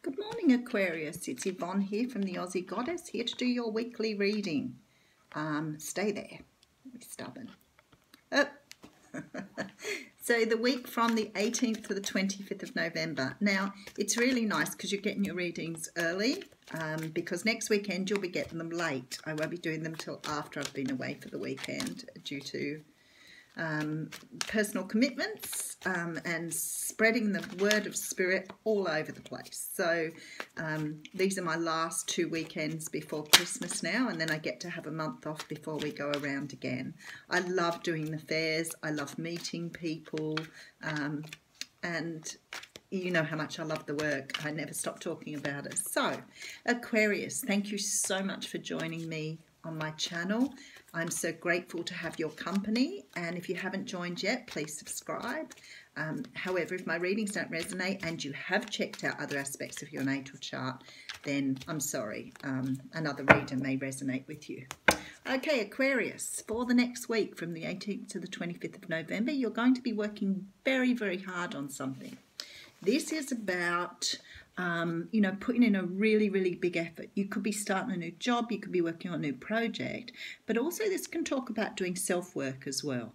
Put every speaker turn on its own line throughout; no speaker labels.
Good morning, Aquarius. It's Yvonne here from the Aussie Goddess, here to do your weekly reading. Stay there. Be stubborn. Oh. So the week from the 18th to the 25th of November. Now, it's really nice because you're getting your readings early because next weekend you'll be getting them late. I won't be doing them till after I've been away for the weekend due to personal commitments and spreading the word of spirit all over the place. So these are my last 2 weekends before Christmas now, and then I get to have a month off before we go around again. I love doing the fairs, I love meeting people, and you know how much I love the work. I never stop talking about it. So Aquarius, thank you so much for joining me on my channel. I'm so grateful to have your company, and if you haven't joined yet, please subscribe. However, if my readings don't resonate and you have checked out other aspects of your natal chart, then I'm sorry, another reader may resonate with you. Okay, Aquarius, for the next week from the 18th to the 25th of November, you're going to be working very, very hard on something. This is about putting in a really, really big effort. You could be starting a new job, you could be working on a new project, but also this can talk about doing self-work as well,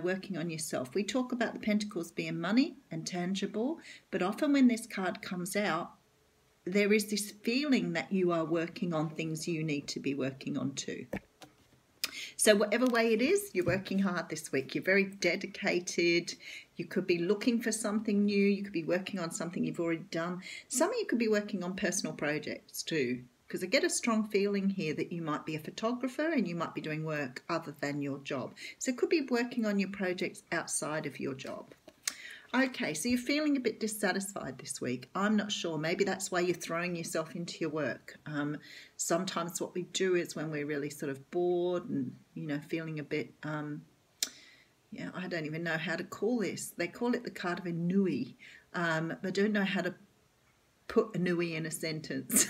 working on yourself. We talk about the Pentacles being money and tangible, but often when this card comes out, there is this feeling that you are working on things you need to be working on too. So whatever way it is, you're working hard this week. You're very dedicated. You could be looking for something new. You could be working on something you've already done. Some of you could be working on personal projects too, because I get a strong feeling here that you might be a photographer and you might be doing work other than your job. So it could be working on your projects outside of your job. Okay, so you're feeling a bit dissatisfied this week. I'm not sure. Maybe that's why you're throwing yourself into your work. Sometimes what we do is when we're really sort of bored and, feeling a bit, I don't even know how to call this. They call it the card of ennui. I don't know how to put ennui in a sentence.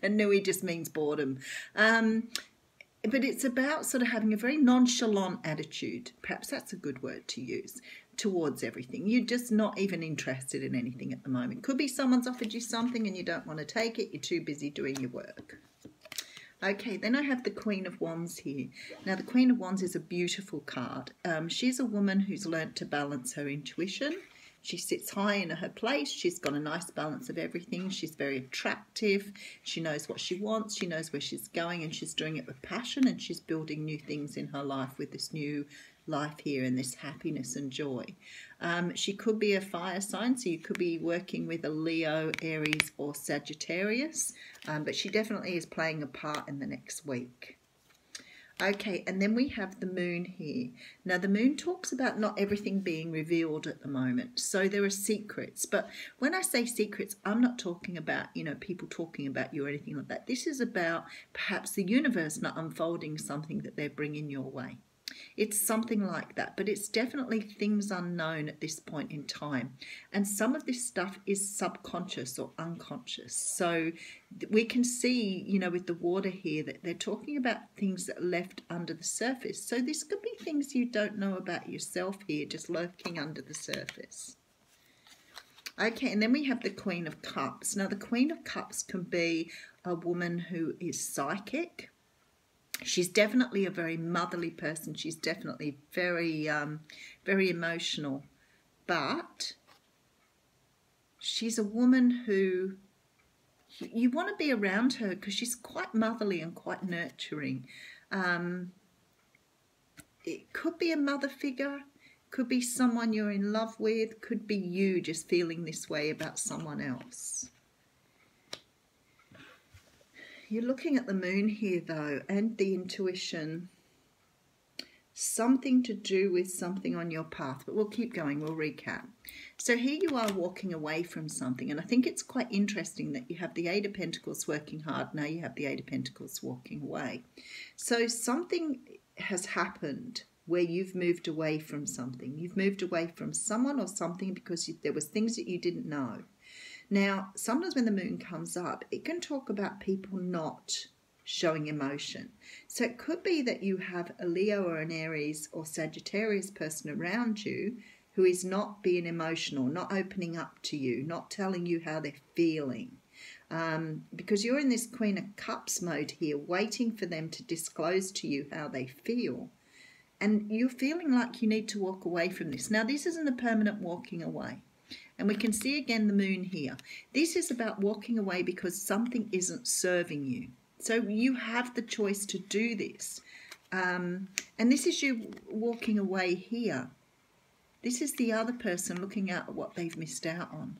Ennui just means boredom. But it's about sort of having a very nonchalant attitude. Perhaps that's a good word to use towards everything. You're just not even interested in anything at the moment. Could be someone's offered you something and you don't want to take it. You're too busy doing your work. Okay, then I have the Queen of Wands here. Now, the Queen of Wands is a beautiful card. She's a woman who's learnt to balance her intuition. She sits high in her place. She's got a nice balance of everything. She's very attractive. She knows what she wants. She knows where she's going, and she's doing it with passion, and she's building new things in her life with this new life here and this happiness and joy. She could be a fire sign, so you could be working with a Leo, Aries, or Sagittarius, but she definitely is playing a part in the next week. Okay, and then we have the moon here. Now, the moon talks about not everything being revealed at the moment. So there are secrets. But when I say secrets, I'm not talking about, people talking about you or anything like that. This is about perhaps the universe not unfolding something that they're bringing your way. It's something like that, but it's definitely things unknown at this point in time. And some of this stuff is subconscious or unconscious. So we can see, with the water here, that they're talking about things that are left under the surface. So this could be things you don't know about yourself here, just lurking under the surface. Okay, and then we have the Queen of Cups. Now, the Queen of Cups can be a woman who is psychic. She's definitely a very motherly person. She's definitely very, very emotional. But she's a woman who you want to be around her because she's quite motherly and quite nurturing. It could be a mother figure, could be someone you're in love with, could be you just feeling this way about someone else. You're looking at the moon here, though, and the intuition. Something to do with something on your path, but we'll keep going, we'll recap. So here you are walking away from something, and I think it's quite interesting that you have the Eight of Pentacles working hard, now you have the Eight of Pentacles walking away. So something has happened where you've moved away from something. You've moved away from someone or something because there was things that you didn't know. Now, sometimes when the moon comes up, it can talk about people not showing emotion. So it could be that you have a Leo or an Aries or Sagittarius person around you who is not being emotional, not opening up to you, not telling you how they're feeling. Because you're in this Queen of Cups mode here, waiting for them to disclose to you how they feel. And you're feeling like you need to walk away from this. Now, this isn't a permanent walking away. And we can see again the moon here. This is about walking away because something isn't serving you. So you have the choice to do this. And this is you walking away here. This is the other person looking out at what they've missed out on.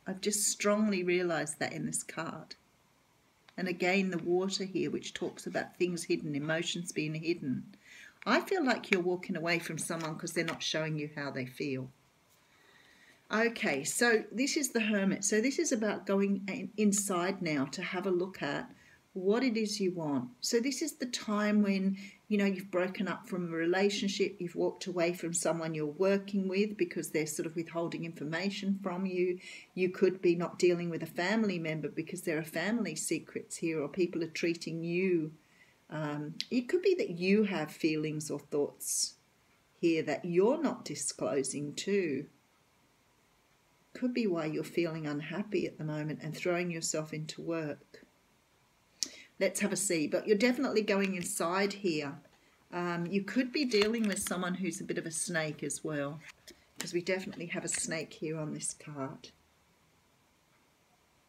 I've just strongly realised that in this card. And again, the water here, which talks about things hidden, emotions being hidden. I feel like you're walking away from someone because they're not showing you how they feel. Okay, so this is the Hermit. So this is about going inside now to have a look at what it is you want. So this is the time when, you know, you've broken up from a relationship, you've walked away from someone you're working with because they're sort of withholding information from you. You could be not dealing with a family member because there are family secrets here, or people are treating you. It could be that you have feelings or thoughts here that you're not disclosing too. Could be why you're feeling unhappy at the moment and throwing yourself into work. Let's have a see. But you're definitely going inside here. You could be dealing with someone who's a bit of a snake as well, because we definitely have a snake here on this card.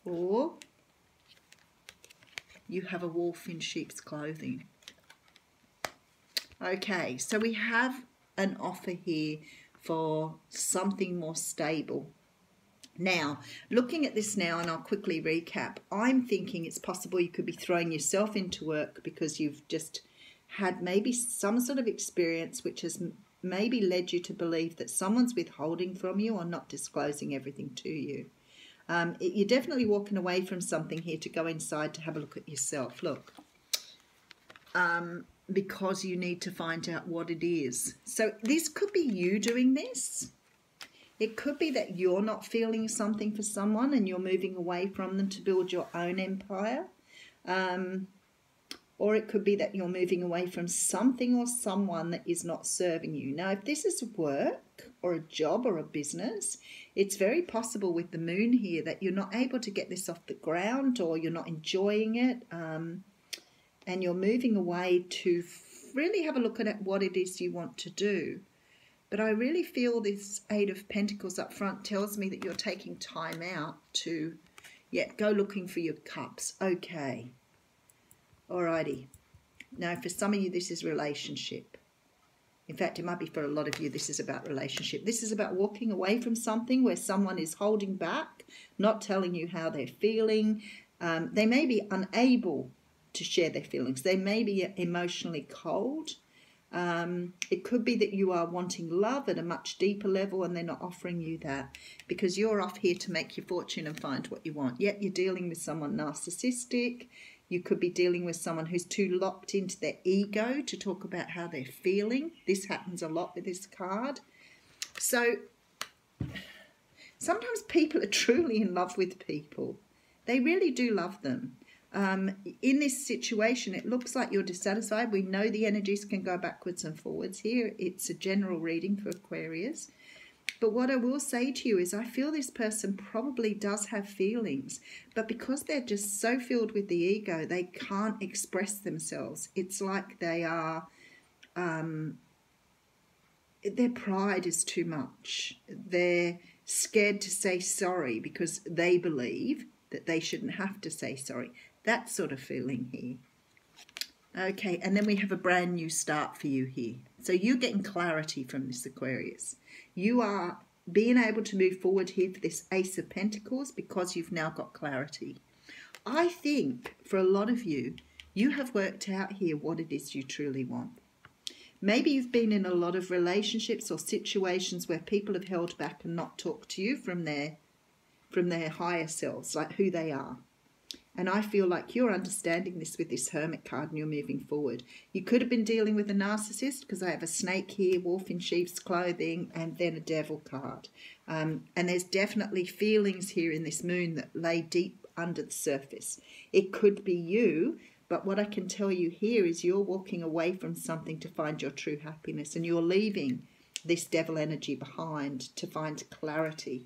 Or you have a wolf in sheep's clothing. Okay, so we have an offer here for something more stable. Now, looking at this now, and I'll quickly recap, I'm thinking it's possible you could be throwing yourself into work because you've just had maybe some sort of experience which has maybe led you to believe that someone's withholding from you or not disclosing everything to you. You're definitely walking away from something here to go inside to have a look at yourself. Look, because you need to find out what it is. So this could be you doing this. It could be that you're not feeling something for someone and you're moving away from them to build your own empire. Or it could be that you're moving away from something or someone that is not serving you. Now, if this is work or a job or a business, it's very possible with the moon here that you're not able to get this off the ground, or you're not enjoying it, and you're moving away to really have a look at what it is you want to do. But I really feel this Eight of Pentacles up front tells me that you're taking time out to, go looking for your cups. Okay. Alrighty. Now, for some of you, this is relationship. In fact, it might be for a lot of you, this is about relationship. This is about walking away from something where someone is holding back, not telling you how they're feeling. They may be unable to share their feelings. They may be emotionally cold. It could be that you are wanting love at a much deeper level and they're not offering you that because you're off here to make your fortune and find what you want. Yet you're dealing with someone narcissistic. You could be dealing with someone who's too locked into their ego to talk about how they're feeling. This happens a lot with this card. So sometimes people are truly in love with people. They really do love them. In this situation, it looks like you're dissatisfied. We know the energies can go backwards and forwards here. It's a general reading for Aquarius. But what I will say to you is I feel this person probably does have feelings, but because they're just so filled with the ego, they can't express themselves. It's like they are, their pride is too much. They're scared to say sorry because they believe that they shouldn't have to say sorry. That sort of feeling here. Okay, and then we have a brand new start for you here. So you're getting clarity from this Aquarius. You are being able to move forward here for this Ace of Pentacles because you've now got clarity. I think for a lot of you, you have worked out here what it is you truly want. Maybe you've been in a lot of relationships or situations where people have held back and not talked to you from their higher selves, like who they are. And I feel like you're understanding this with this Hermit card and you're moving forward. You could have been dealing with a narcissist because I have a snake here, wolf in sheep's clothing, and then a devil card. And there's definitely feelings here in this moon that lay deep under the surface. It could be you, but what I can tell you here is you're walking away from something to find your true happiness, and you're leaving this devil energy behind to find clarity.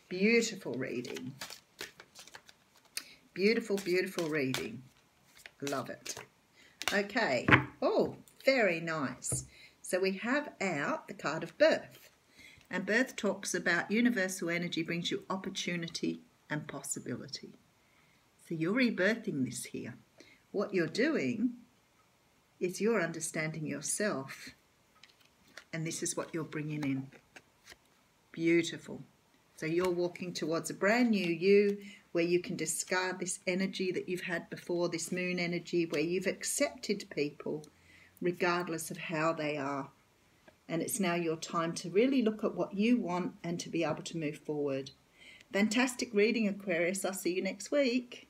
Beautiful reading. Beautiful, beautiful reading. Love it. Okay. Oh, very nice. So we have out the card of birth. And birth talks about universal energy brings you opportunity and possibility. So you're rebirthing this here. What you're doing is you're understanding yourself. And this is what you're bringing in. Beautiful. So you're walking towards a brand new you where you can discard this energy that you've had before, this moon energy, where you've accepted people regardless of how they are. And it's now your time to really look at what you want and to be able to move forward. Fantastic reading, Aquarius. I'll see you next week.